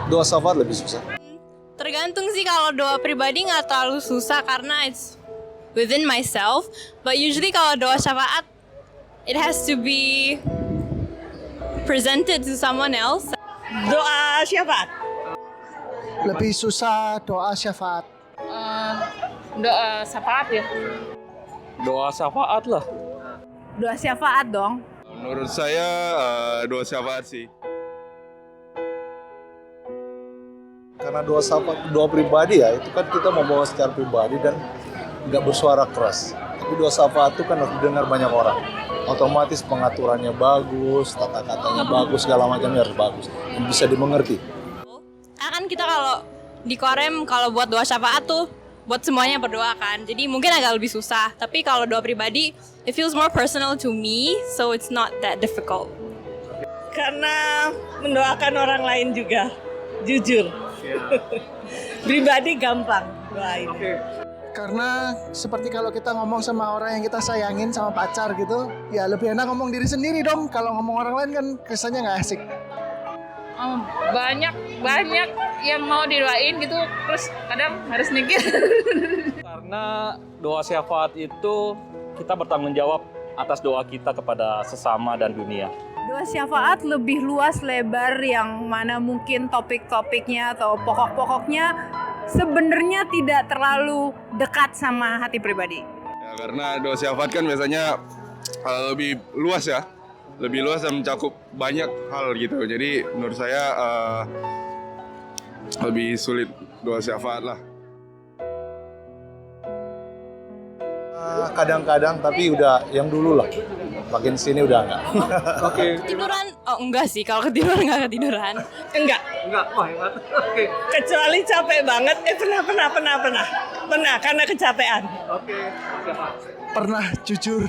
Doa syafaat lebih susah. Tergantung sih, kalau doa pribadi nggak terlalu susah karena it's within myself. But usually kalau doa syafaat, it has to be presented to someone else. Doa syafaat. Lebih susah doa syafaat. Doa syafaat ya. Doa syafaat lah. Doa syafaat dong. Menurut saya doa syafaat sih. Karena doa syafaat, doa pribadi ya, itu kan kita membawa secara pribadi dan nggak bersuara keras. Tapi doa syafaat itu kan harus didengar banyak orang. Otomatis pengaturannya bagus, tata katanya bagus, segala macamnya harus bagus. Dan bisa dimengerti. Kan kita kalau di Korem, kalau buat doa syafaat tuh buat semuanya berdoa kan. Jadi mungkin agak lebih susah. Tapi kalau doa pribadi, it feels more personal to me, so it's not that difficult. Karena mendoakan orang lain juga, jujur. Pribadi gampang doain. Karena seperti kalau kita ngomong sama orang yang kita sayangin, sama pacar gitu, ya lebih enak ngomong diri sendiri dong. Kalau ngomong orang lain kan kesannya nggak asik. Banyak yang mau didoain gitu, terus kadang harus mikir. Karena doa syafaat itu kita bertanggung jawab atas doa kita kepada sesama dan dunia. Doa syafaat lebih luas lebar, yang mana mungkin topik-topiknya atau pokok-pokoknya sebenarnya tidak terlalu dekat sama hati pribadi. Ya, karena doa syafaat kan biasanya lebih luas ya. Lebih luas dan mencakup banyak hal gitu. Jadi menurut saya lebih sulit doa syafaat lah. Kadang-kadang, tapi udah yang dulu lah. Makin sini udah enggak. Ketiduran? Oh enggak sih, kalau ketiduran nggak ketiduran. Enggak. Wah, hebat. Kecuali capek banget. Pernah karena kecapean. Pernah jujur.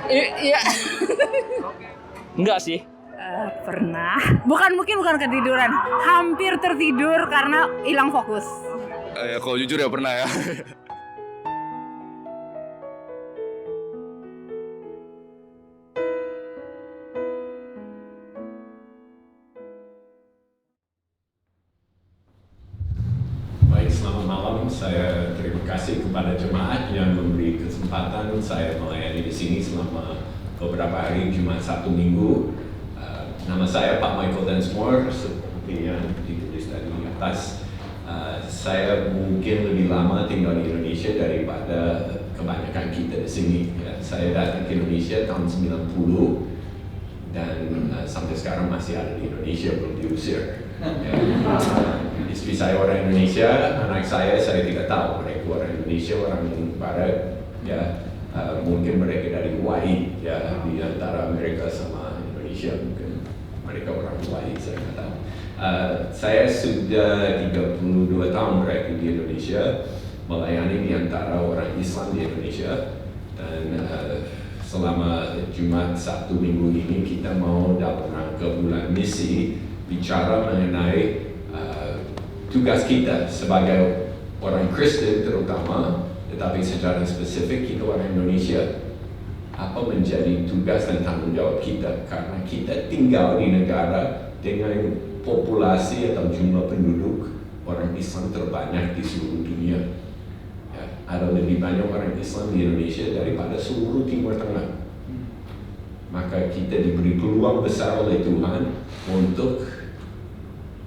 Iya. Enggak sih. Pernah. Bukan ketiduran. Hampir tertidur karena hilang fokus. Ya kalau jujur ya pernah ya. Baik, selamat malam. Saya terima kasih kepada jemaat yang memberi kesempatan saya melayani di sini selama beberapa hari, Jumat, Sabtu, Minggu. Nama saya Pak Michael Densmore, seperti yang ditulis tadi di atas. Saya mungkin lebih lama tinggal di Indonesia daripada kebanyakan kita di sini. Ya, saya datang ke Indonesia tahun 90 dan sampai sekarang masih ada di Indonesia, belum diusir. Ya. Istri saya orang Indonesia, anak saya tidak tahu mereka orang Indonesia, orang Barat, ya mungkin mereka dari Hawaii, ya di antara Amerika sama Indonesia mungkin mereka orang Hawaii, saya nggak tahu. Saya sudah 32 tahun berada di Indonesia, melayani di antara orang Islam di Indonesia, dan selama Jumat, Sabtu, Minggu ini kita mau dalam rangka bulan misi bicara mengenai tugas kita sebagai orang Kristen terutama, tetapi secara spesifik kita orang Indonesia. Apa menjadi tugas dan tanggung jawab kita, karena kita tinggal di negara dengan populasi atau jumlah penduduk orang Islam terbanyak di seluruh dunia. Ya, ada lebih banyak orang Islam di Indonesia daripada seluruh Timur Tengah. Maka kita diberi peluang besar oleh Tuhan untuk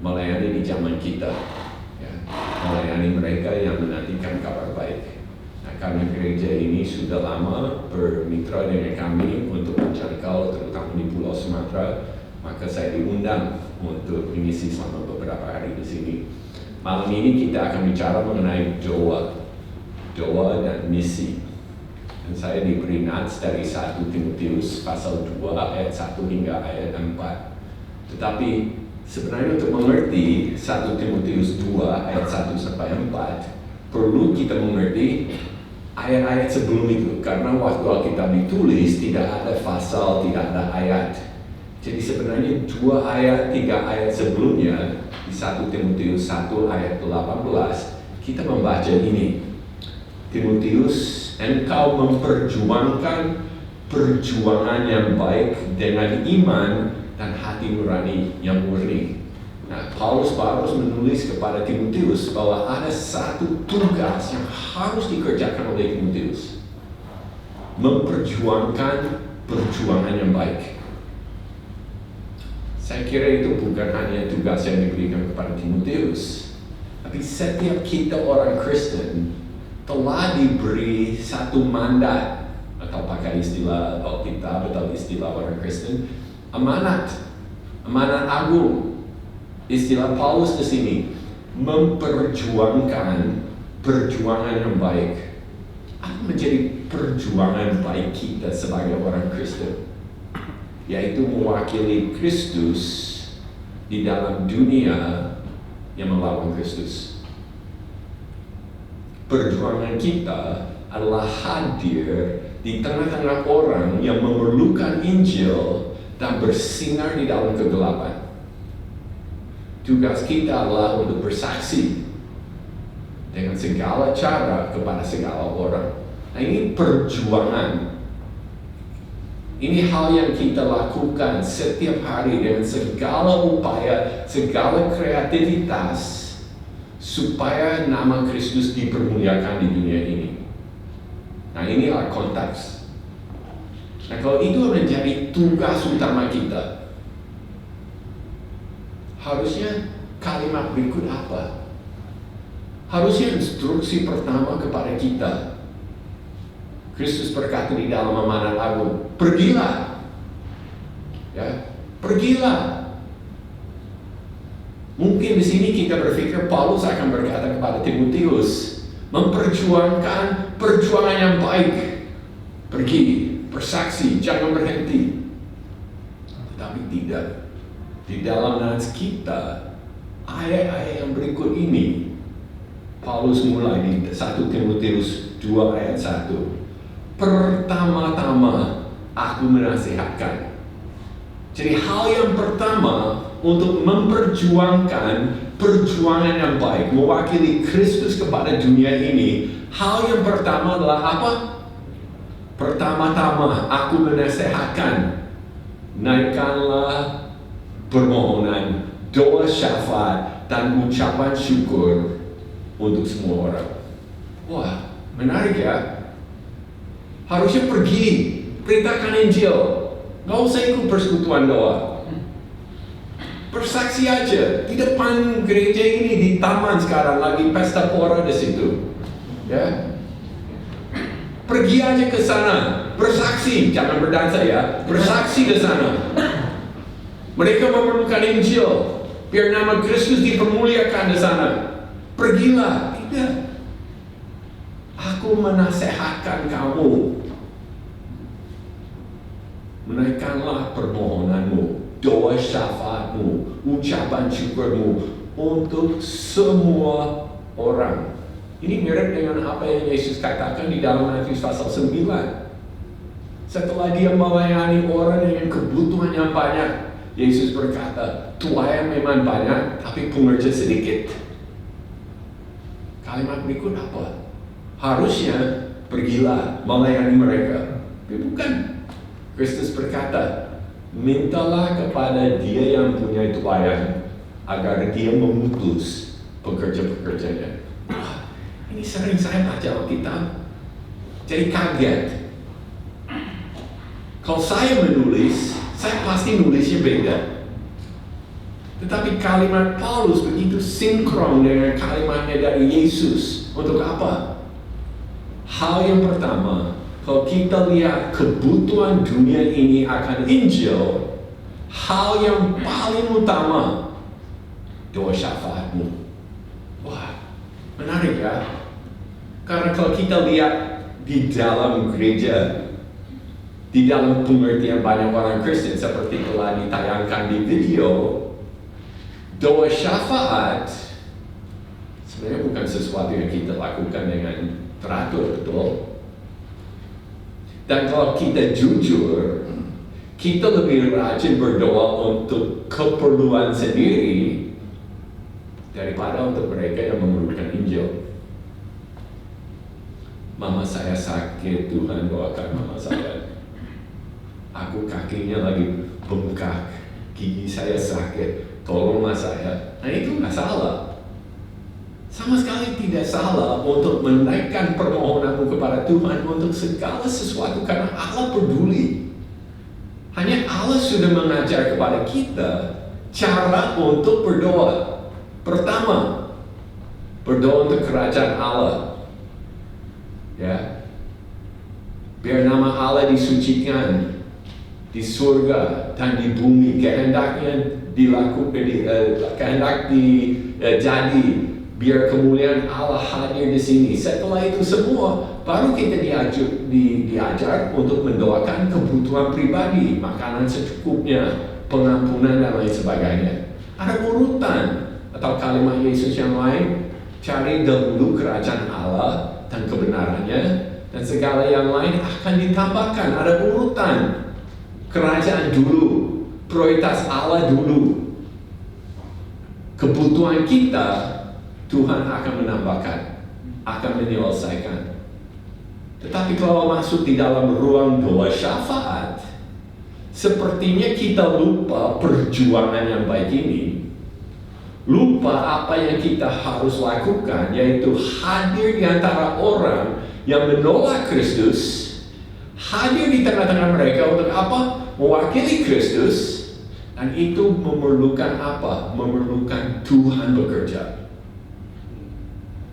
melayani di zaman kita, ya, melayani mereka yang menantikan kabar baik. Nah, karena gereja ini sudah lama bermitra dengan kami untuk menjangkau terutama di Pulau Sumatera, maka saya diundang untuk mengisi selama beberapa hari di sini. Malam ini kita akan bicara mengenai doa dan misi. Dan saya diberi nats dari 1 Timotius pasal 2 ayat 1 hingga ayat 4. Tetapi sebenarnya untuk mengerti 1 Timotius 2 ayat 1 sampai 4, perlu kita mengerti ayat-ayat sebelum itu, karena waktu Alkitab ditulis tidak ada pasal, tidak ada ayat. Jadi sebenarnya 2 ayat, 3 ayat sebelumnya di 1 Timotius 1 ayat 18 kita membaca ini. Timotius, engkau memperjuangkan perjuangan yang baik dengan iman dan hati nurani yang murni. Nah, Paulus menulis kepada Timotius bahwa ada satu tugas yang harus dikerjakan oleh Timotius. Memperjuangkan perjuangan yang baik. Saya kira itu bukan hanya tugas yang diberikan kepada Timotius, tapi setiap kita orang Kristen telah diberi satu mandat, atau pakai istilah Alkitab atau istilah orang Kristen, amanat agung. Istilah Paulus di sini, memperjuangkan perjuangan yang baik. Apa menjadi perjuangan baik kita sebagai orang Kristen? Yaitu mewakili Kristus di dalam dunia yang melawan Kristus. Perjuangan kita adalah hadir di tengah-tengah orang yang memerlukan Injil dan bersinar di dalam kegelapan. Tugas kita adalah untuk bersaksi dengan segala cara kepada segala orang. Nah, ini perjuangan. Ini hal yang kita lakukan setiap hari dengan segala upaya, segala kreativitas supaya nama Kristus dipermuliakan di dunia ini. Nah, inilah konteks. Nah, kalau itu menjadi tugas utama kita, harusnya kalimat berikut apa? Harusnya instruksi pertama kepada kita. Kristus berkata di dalam amanat agung, pergilah. Ya, pergilah. Mungkin di sini kita berpikir Paulus akan berkata kepada Timotius, memperjuangkan perjuangan yang baik. Pergi, bersaksi, jangan berhenti. Tetapi tidak. Di dalam nats kita, ayat-ayat yang berikut ini, Paulus mulai di 1 Timotius 2 ayat 1. Pertama-tama aku menasihatkan. Jadi hal yang pertama untuk memperjuangkan perjuangan yang baik, mewakili Kristus kepada dunia ini, hal yang pertama adalah apa? Pertama-tama aku menasihatkan, naikkanlah permohonan, doa syafaat, dan ucapan syukur untuk semua orang. Wah, menarik ya. Harusnya pergi, beritakan Injil. Gak usah ikut persekutuan doa. Bersaksi aja di depan gereja ini, di taman sekarang lagi pesta pora di situ. Ya. Pergi aja ke sana, bersaksi, jangan berdansa ya. Bersaksi ke sana. Mereka memerlukan Injil, biar nama Kristus dipermuliakan di sana. Pergilah. Tidak. Aku menasehatkan kamu. Menaikkanlah permohonanmu, doa syafaatmu, ucapan syukurmu untuk semua orang. Ini mirip dengan apa yang Yesus katakan di dalam Matius pasal 9. Setelah dia melayani orang dengan kebutuhan yang banyak, Yesus berkata, tuayan memang banyak, tapi pengerja sedikit. Kalimat berikut apa? Harusnya pergilah melayani mereka. Tapi bukan. Kristus berkata, mintalah kepada dia yang punya tuayan agar dia memutus pekerja-pekerjanya. Ini sering saya baca Alkitab, jadi kaget. Kalau saya menulis, saya pasti nulisnya beda. Tetapi kalimat Paulus begitu sinkron dengan kalimatnya dari Yesus. Untuk apa? Hal yang pertama, kalau kita lihat kebutuhan dunia ini akan Injil, hal yang paling utama, doa syafaatmu. Wah, menarik ya. Karena kalau kita lihat di dalam gereja, di dalam pengertian banyak orang Kristen seperti telah ditayangkan di video, doa syafaat sebenarnya bukan sesuatu yang kita lakukan dengan teratur, betul? Dan kalau kita jujur, kita lebih rajin berdoa untuk keperluan sendiri daripada untuk mereka yang memerlukan Injil. Mama saya sakit, Tuhan doakan mama saya. Aku kakinya lagi bengkak, gigi saya sakit. tolonglah saya. Nah itu nggak salah. Sama sekali tidak salah untuk menaikkan permohonanmu kepada Tuhan untuk segala sesuatu karena Allah peduli. Hanya Allah sudah mengajar kepada kita cara untuk berdoa. Pertama, berdoa untuk kerajaan Allah. Ya. Biar nama Allah disucikan di surga dan di bumi, kehendaknya dilakukan, kehendak jadi, biar kemuliaan Allah hadir di sini. Setelah itu semua, baru kita diajar untuk mendoakan kebutuhan pribadi, makanan secukupnya, pengampunan dan lain sebagainya. Ada urutan atau kalimat Yesus yang lain, cari dahulu kerajaan Allah dan kebenarannya, dan segala yang lain akan ditambahkan. Ada urutan. Kerajaan dulu, prioritas Allah dulu. Kebutuhan kita, Tuhan akan menambahkan, akan menyelesaikan. Tetapi kalau masuk di dalam ruang doa syafaat, sepertinya kita lupa perjuangan yang baik ini. Lupa apa yang kita harus lakukan, yaitu hadir di antara orang yang menolak Kristus, hadir di tengah-tengah mereka untuk apa? Mewakili Kristus. Dan itu memerlukan apa? Memerlukan Tuhan bekerja.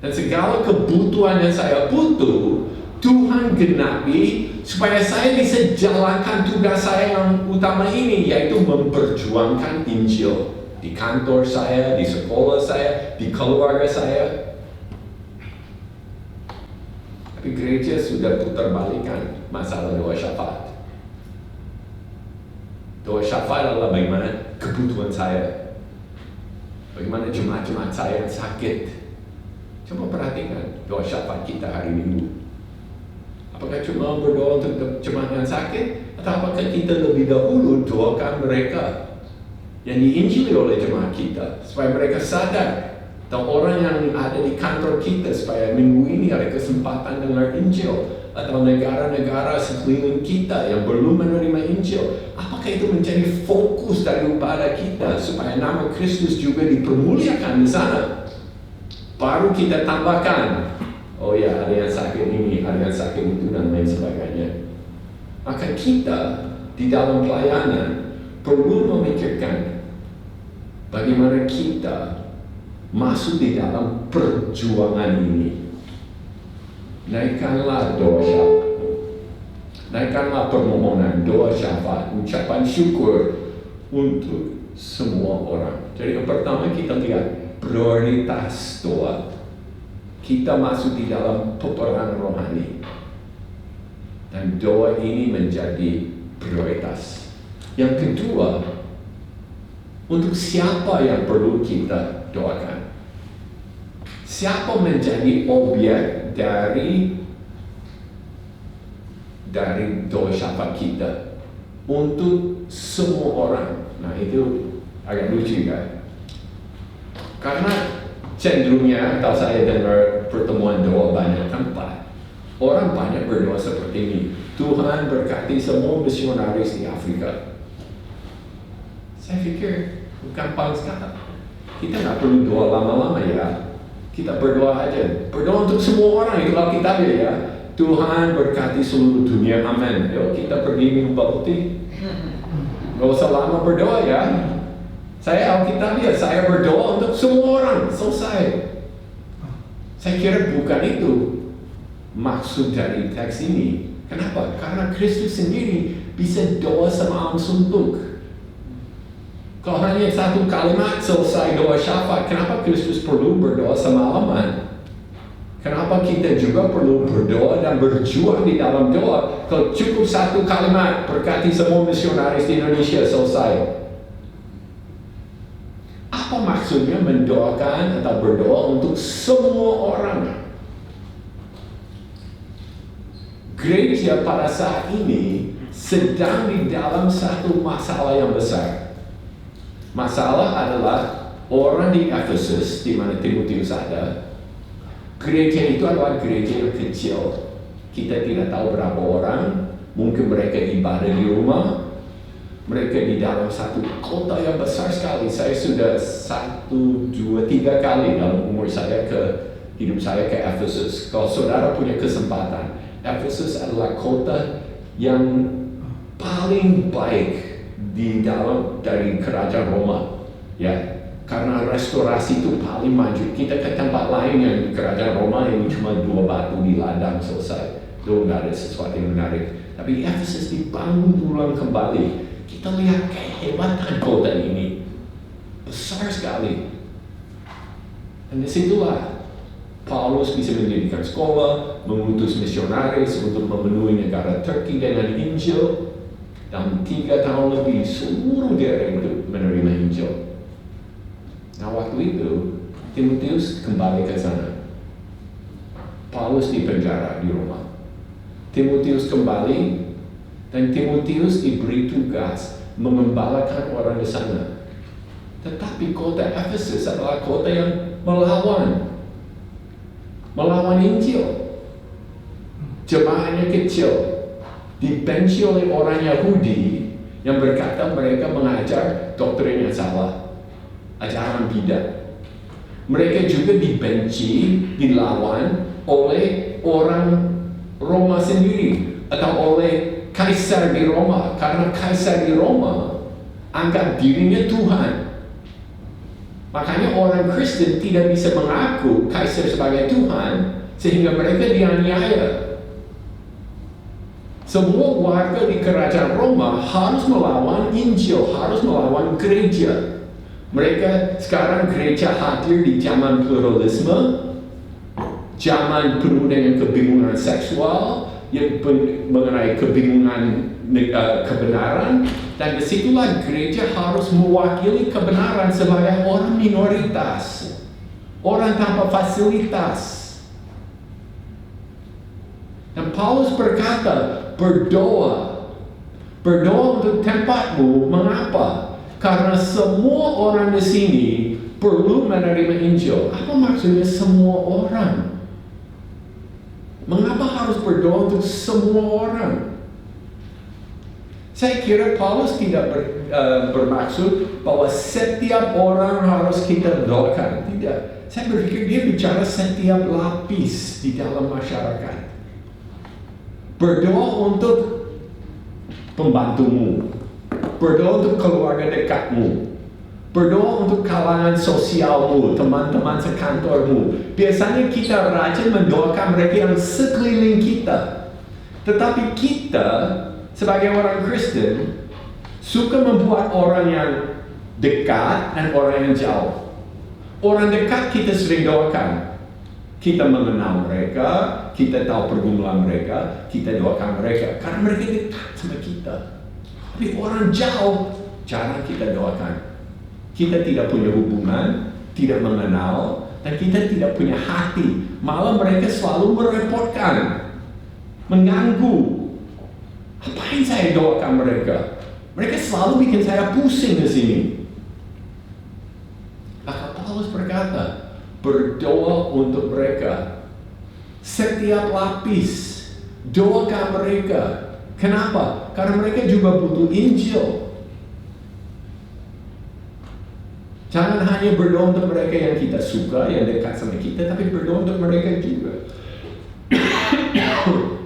Dan segala kebutuhan yang saya butuh, Tuhan genapi supaya saya bisa jalankan tugas saya yang utama ini, yaitu memperjuangkan Injil di kantor saya, di sekolah saya, di keluarga saya. Tapi gereja sudah putar-balikan masalah doa syafaat. Doa syafaat adalah bagaimana kebutuhan saya, bagaimana jemaat-jemaat saya yang sakit. Coba perhatikan doa syafaat kita hari Minggu. Apakah cuma berdoa untuk jemaat yang sakit, atau apakah kita lebih dahulu doakan mereka yang diinjili oleh jemaat kita supaya mereka sadar, atau orang yang ada di kantor kita supaya minggu ini ada kesempatan dengar Injil, atau negara-negara sekeliling kita yang belum menerima Injil. Apakah itu menjadi fokus daripada kita supaya nama Kristus juga dipermuliakan di sana? Baru kita tambahkan, oh ya, ada yang sakit ini, ada yang sakit itu, dan lain sebagainya. Maka kita di dalam pelayanan perlu memikirkan bagaimana kita masuk di dalam perjuangan ini. Naikkanlah doa syafaat, naikkanlah permohonan, doa syafaat, ucapan syukur untuk semua orang. Jadi yang pertama kita lihat prioritas doa. Kita masuk di dalam peperangan rohani, dan doa ini menjadi prioritas. Yang kedua, untuk siapa yang perlu kita doakan? Siapa menjadi objek dari doa syafaat kita? Untuk semua orang. Nah itu agak lucu kan? Karena cenderungnya, kalau saya dengar pertemuan doa banyak tempat, orang banyak berdoa seperti ini. Tuhan berkati semua misionaris di Afrika. Saya pikir gampang sekali. Kita nggak perlu doa lama-lama ya. Kita berdoa aja. Berdoa untuk semua orang, itu Alkitabnya ya. Tuhan berkati seluruh dunia, amin. Yuk kita pergi minum bubble tea. Gak usah lama berdoa ya. Saya Alkitabnya, saya berdoa untuk semua orang, selesai. Saya kira bukan itu maksud dari teks ini. Kenapa? Karena Kristus sendiri bisa doa semalam suntuk. Kalau hanya satu kalimat selesai doa syafaat, kenapa Kristus perlu berdoa semalaman? Kenapa kita juga perlu berdoa dan berjuang di dalam doa? Kalau cukup satu kalimat, berkati semua misionaris di Indonesia, selesai. Apa maksudnya mendoakan atau berdoa untuk semua orang? Gereja pada saat ini sedang di dalam satu masalah yang besar. Masalah adalah orang di Efesus, di mana Timotius ada. Gereja itu adalah gereja yang kecil. Kita tidak tahu berapa orang. Mungkin mereka ibadah di rumah. Mereka di dalam satu kota yang besar sekali. Saya sudah 1, 2, 3 kali dalam umur saya hidup saya ke Ephesus. Kalau saudara punya kesempatan, Ephesus adalah kota yang paling baik dari kerajaan Roma. Ya, karena restorasi itu paling maju. Kita ke tempat lain yang kerajaan Roma yang cuma 2 batu di ladang selesai. Itu nggak ada sesuatu yang menarik. Tapi Ephesus dibangun ulang kembali. Kita lihat kehebatan kota ini. Besar sekali. Dan disitulah Paulus bisa mendirikan sekolah, mengutus misionaris untuk memenuhi negara Turki dengan Injil. Dalam 3 tahun lebih, seluruh daerah itu menerima Injil. Nah, waktu itu, Timotius kembali ke sana. Paulus di penjara di Roma. Timotius kembali, dan Timotius diberi tugas mengembalakan orang di sana. Tetapi kota Ephesus adalah kota yang melawan Injil. Jemaahnya kecil, dibenci oleh orang Yahudi yang berkata mereka mengajar doktrin yang salah, ajaran bidah. Mereka juga dibenci, dilawan oleh orang Roma sendiri atau oleh Kaisar di Roma, karena Kaisar di Roma anggap dirinya Tuhan. Makanya orang Kristen tidak bisa mengaku Kaisar sebagai Tuhan, sehingga mereka dianiaya. Semua warga di kerajaan Roma harus melawan Injil, harus melawan gereja. Mereka sekarang gereja hadir di zaman pluralisme, zaman penuh dengan kebingungan seksual, yang mengenai kebingungan kebenaran, dan disitulah gereja harus mewakili kebenaran sebagai orang minoritas, orang tanpa fasilitas. Dan Paulus berkata, berdoa untuk tempatmu. Mengapa? Karena semua orang di sini perlu menerima Injil. Apa maksudnya semua orang? Mengapa harus berdoa untuk semua orang? Saya kira Paulus tidak bermaksud bahwa setiap orang harus kita doakan. Tidak. Saya berpikir dia bicara setiap lapis di dalam masyarakat. Berdoa untuk pembantumu. Berdoa untuk keluarga dekatmu. Berdoa untuk kalangan sosialmu, teman-teman sekantormu. Biasanya kita rajin mendoakan mereka yang sekeliling kita. Tetapi kita, sebagai orang Kristen, suka membuat orang yang dekat dan orang yang jauh. Orang dekat kita sering doakan. Kita mengenal mereka, kita tahu pergumulan mereka, kita doakan mereka. Karena mereka dekat sama kita. Tapi orang jauh, jarang kita doakan. Kita tidak punya hubungan, tidak mengenal, dan kita tidak punya hati. Malah mereka selalu merepotkan, mengganggu. Apain saya doakan mereka? Mereka selalu bikin saya pusing di sini. Maka Paulus berkata, berdoa untuk mereka. Setiap lapis, doakan mereka. Kenapa? Karena mereka juga butuh Injil. Jangan hanya berdoa untuk mereka yang kita suka, yang dekat sama kita, tapi berdoa untuk mereka juga.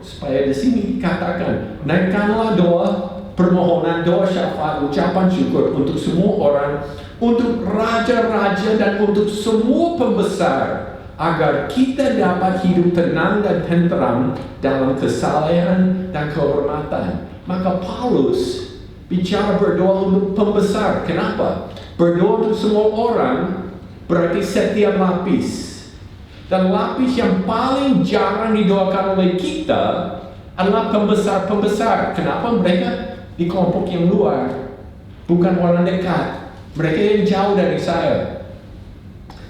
Supaya di sini dikatakan, naikkanlah doa, permohonan, doa syafaat, ucapan syukur untuk semua orang, untuk raja-raja dan untuk semua pembesar, agar kita dapat hidup tenang dan tenteram dalam kesalehan dan kehormatan. Maka Paulus bicara berdoa untuk pembesar. Kenapa? Berdoa untuk semua orang berarti setiap lapis. Dan lapis yang paling jarang didoakan oleh kita adalah pembesar-pembesar. Kenapa? Mereka di kelompok yang luar, bukan orang dekat. Mereka yang jauh dari saya.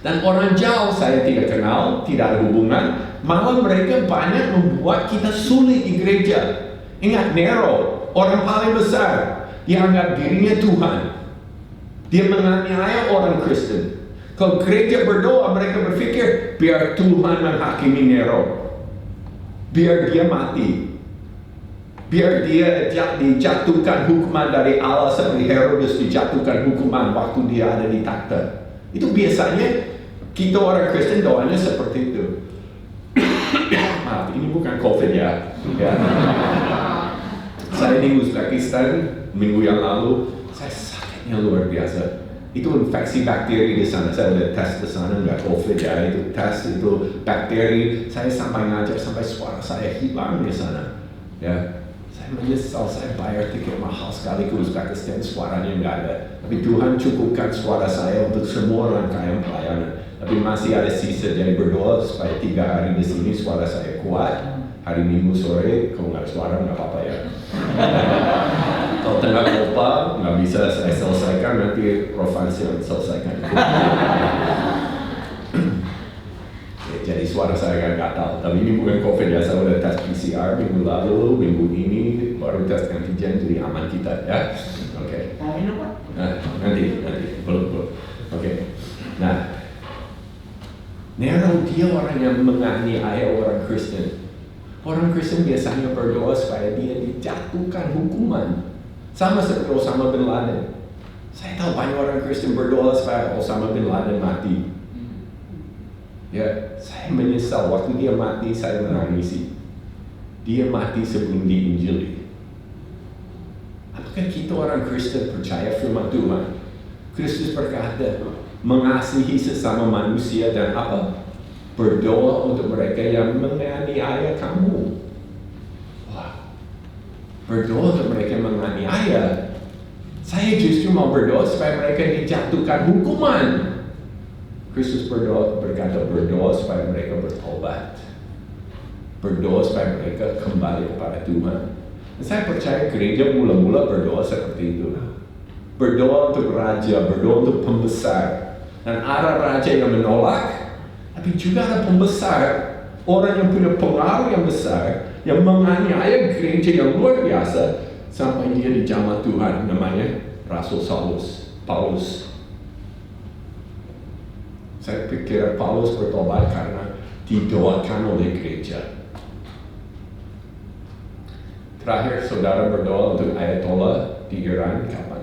Dan orang jauh saya tidak kenal, tidak ada hubungan. Malah mereka banyak membuat kita sulit di gereja. Ingat Nero, orang paling besar, dia anggap dirinya Tuhan. Dia menganiaya orang Kristen. Kalau gereja berdoa, mereka berpikir, biar Tuhan menghakimi Nero. Biar dia mati. biar dia dijatuhkan hukuman dari Allah seperti Herodes dijatuhkan hukuman waktu dia ada di takhta. Itu biasanya kita orang Kristen doanya seperti itu. Maaf, ini bukan COVID ya. Saya di Uzbekistan minggu yang lalu, saya sakitnya luar biasa. Itu infeksi bakteri di sana. Saya udah tes di sana, nggak COVID ya. Itu tes itu bakteri. Saya sampai ngajar sampai suara saya hilang di sana. Ya, saya menyesal. Saya bayar tiket mahal sekali ke Uzbekistan, suaranya nggak ada. Tapi Tuhan cukupkan suara saya untuk semua rangkaian pelayanan. Tapi masih ada sisa, jadi berdoa supaya 3 hari di sini suara saya kuat. Hari Minggu sore, kalau nggak ada suara nggak apa-apa ya. Kalau tengah lupa, nggak bisa saya selesaikan, nanti Rovansi yang selesaikan. Jadi suara saya nggak tahu, tapi ini bukan COVID ya, saya udah tes PCR minggu lalu, minggu ini baru tes antigen, jadi aman kita ya. Oke. Nanti, belum. Oke. Nah, Nero dia orang yang menganiaya orang Kristen. Orang Kristen biasanya berdoa supaya dia dijatuhkan hukuman. Sama seperti Osama bin Laden. Saya tahu banyak orang Kristen berdoa supaya Osama bin Laden mati. Ya, saya menyesal waktu dia mati, saya menangisi. Dia mati sebelum diinjili. Apakah kita orang Kristen percaya firman Tuhan? Kristus berkata, mengasihi sesama manusia dan apa? Berdoa untuk mereka yang menganiaya kamu. Wah, berdoa untuk mereka yang menganiaya. Saya justru mau berdoa supaya mereka dijatuhkan hukuman. Kristus berkata berdoa supaya mereka bertobat. Berdoa supaya mereka kembali kepada Tuhan. Dan saya percaya gereja mula-mula berdoa seperti itu. Berdoa untuk raja, berdoa untuk pembesar. Dan ada raja yang menolak, tapi juga ada pembesar, orang yang punya pengaruh yang besar, yang menganiaya gereja yang luar biasa, sampai dia dijamah Tuhan, namanya Rasul Paulus. Saya pikir Paulus bertobat karena didoakan oleh gereja. Terakhir, saudara berdoa untuk Ayatollah di Iran, kapan?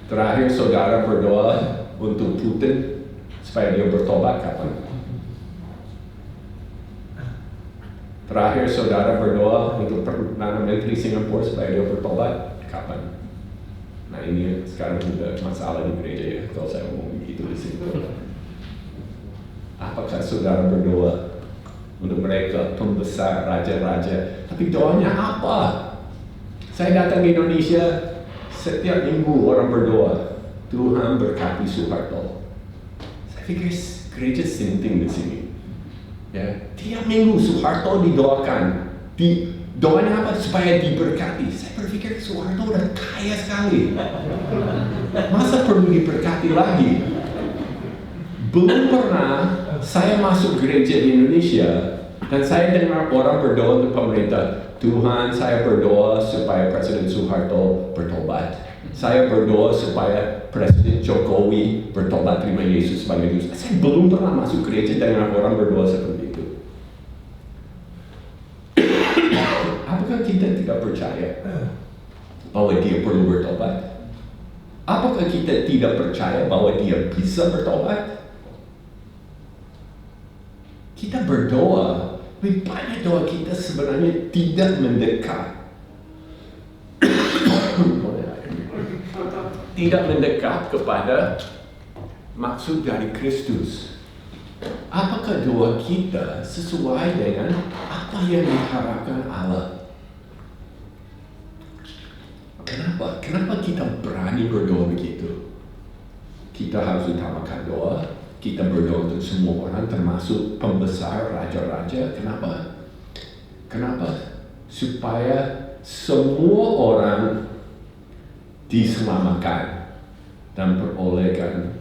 Terakhir, saudara berdoa untuk Putin supaya dia bertobat, kapan? Terakhir, saudara berdoa untuk Perdana Menteri Singapura supaya dia bertobat, kapan? Nah, ini sekarang juga masalah di gereja ya, kalau saya ngomong begitu di sini. Apakah saudara berdoa untuk mereka, pembesar, raja-raja? Tapi doanya apa? Saya datang ke Indonesia, setiap minggu orang berdoa, Tuhan berkati Soeharto. Saya pikir gereja sinting di sini. Ya, tiap minggu Soeharto didoakan. Doanya apa? Supaya diberkati. Saya berpikir Soeharto udah kaya sekali. Masa perlu diberkati lagi? Belum pernah saya masuk gereja di Indonesia dan saya dengar orang berdoa untuk pemerintah. Tuhan, saya berdoa supaya Presiden Soeharto bertobat. Saya berdoa supaya Presiden Jokowi bertobat, terima Yesus sebagai Tuhan. Saya belum pernah masuk gereja dengan orang berdoa seperti itu. Apakah kita tidak percaya bahwa dia perlu bertobat? Apakah kita tidak percaya bahwa dia bisa bertobat? Kita berdoa, tapi banyak doa kita sebenarnya tidak mendekat. Tidak mendekat kepada maksud dari Kristus. Apakah doa kita sesuai dengan apa yang diharapkan Allah? Kenapa? Kenapa kita berani berdoa begitu? Kita harus utamakan doa. Kita berdoa untuk semua orang, termasuk pembesar, raja-raja. Kenapa? Kenapa? Supaya semua orang diselamatkan dan perolehkan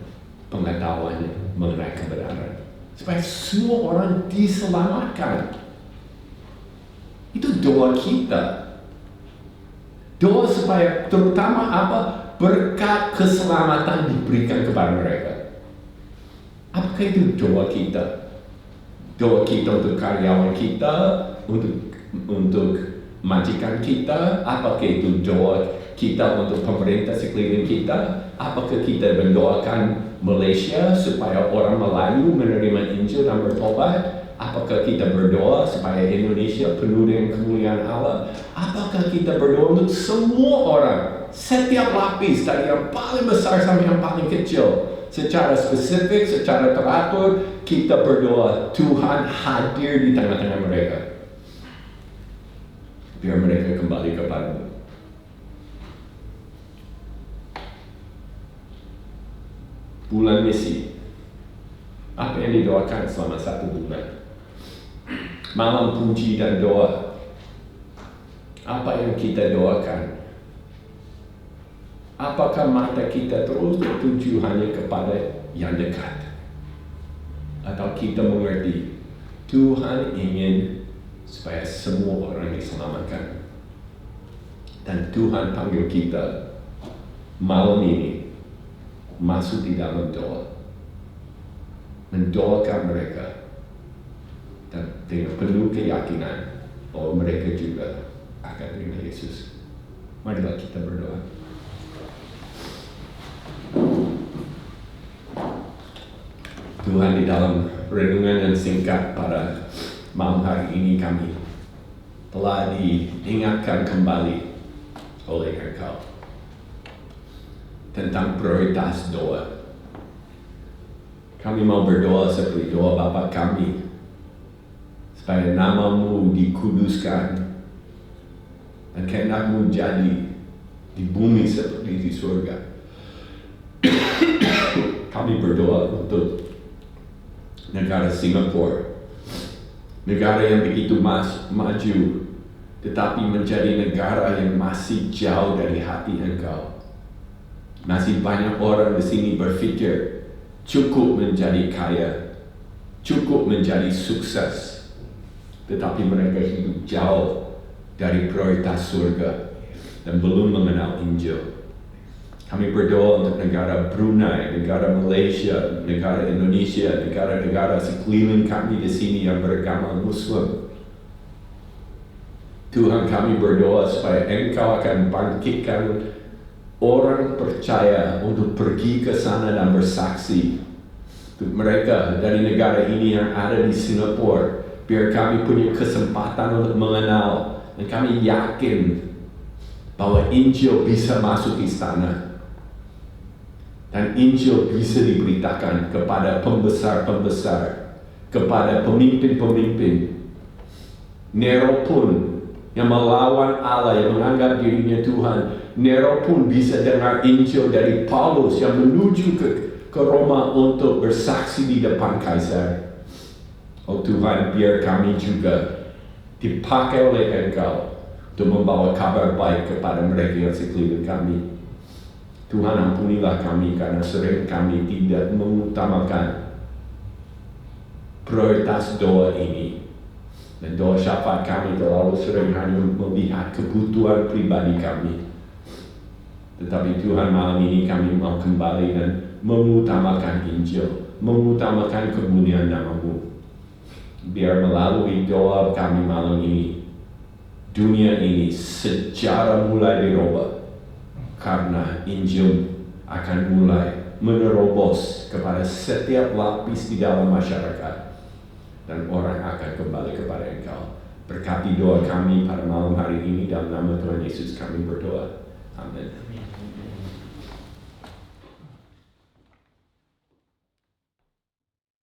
pengetahuannya mengenai kebenaran. Supaya semua orang diselamatkan. Itu doa kita. Doa supaya terutama apa? Berkat keselamatan diberikan kepada mereka. Apakah itu doa kita? Doa kita untuk karyawan kita, untuk untuk majikan kita, apakah itu doa kita untuk pemerintah sekeliling kita, apakah kita mendoakan Malaysia supaya orang Melayu menerima Injil dan bertobat, apakah kita berdoa supaya Indonesia penuh dengan kemuliaan Allah, apakah kita berdoa untuk semua orang, setiap lapis dari yang paling besar sampai yang paling kecil, secara spesifik, secara teratur, kita berdoa Tuhan hadir di tengah-tengah mereka. Biar mereka kembali kepadamu. Bulan misi. Apa yang didoakan selama 1 bulan? Malam puji dan doa. Apa yang kita doakan? Apakah mata kita terus tertuju hanya kepada yang dekat? Atau kita mengerti Tuhan ingin supaya semua orang diselamatkan. Dan Tuhan panggil kita malam ini masuk di dalam doa. Mendoakan mereka. Dan dengan penuh keyakinan bahwa mereka juga akan terima Yesus. Marilah kita berdoa. Tuhan, di dalam renungan yang singkat pada malam hari ini kami telah diingatkan kembali oleh Engkau tentang prioritas doa. Kami mau berdoa seperti doa Bapa kami, supaya nama-Mu dikuduskan dan kehendak-Mu jadi di bumi seperti di surga. Kami berdoa untuk negara Singapura, negara yang begitu maju, tetapi menjadi negara yang masih jauh dari hati Engkau. Masih banyak orang di sini berfikir cukup menjadi kaya, cukup menjadi sukses, tetapi mereka hidup jauh dari prioritas surga dan belum mengenal Injil. Kami berdoa untuk negara Brunei, negara Malaysia, negara Indonesia, negara-negara sekeliling kami di sini yang beragama Muslim. Tuhan, kami berdoa supaya Engkau akan bangkitkan orang percaya untuk pergi ke sana dan bersaksi. Untuk mereka dari negara ini yang ada di Singapura, biar kami punya kesempatan untuk mengenal dan kami yakin bahwa Injil bisa masuk istana. Dan Injil bisa diberitakan kepada pembesar-pembesar, kepada pemimpin-pemimpin. Nero pun yang melawan Allah, yang menganggap dirinya Tuhan, Nero pun bisa dengar Injil dari Paulus yang menuju ke Roma untuk bersaksi di depan Kaisar. Oh Tuhan, biar kami juga dipakai oleh Engkau untuk membawa kabar baik kepada mereka yang sekeliling kami. Tuhan, ampunilah kami karena sering kami tidak mengutamakan prioritas doa ini. Dan doa syafaat kami terlalu sering hanya melihat kebutuhan pribadi kami. Tetapi Tuhan, malam ini kami mau kembali dan mengutamakan Injil, mengutamakan kemuliaan nama-Mu. Biar melalui doa kami malam ini, dunia ini secara mulai dirubah. Karena Injil akan mulai menerobos kepada setiap lapis di dalam masyarakat. Dan orang akan kembali kepada Engkau. Berkati doa kami pada malam hari ini dalam nama Tuhan Yesus kami berdoa. Amin.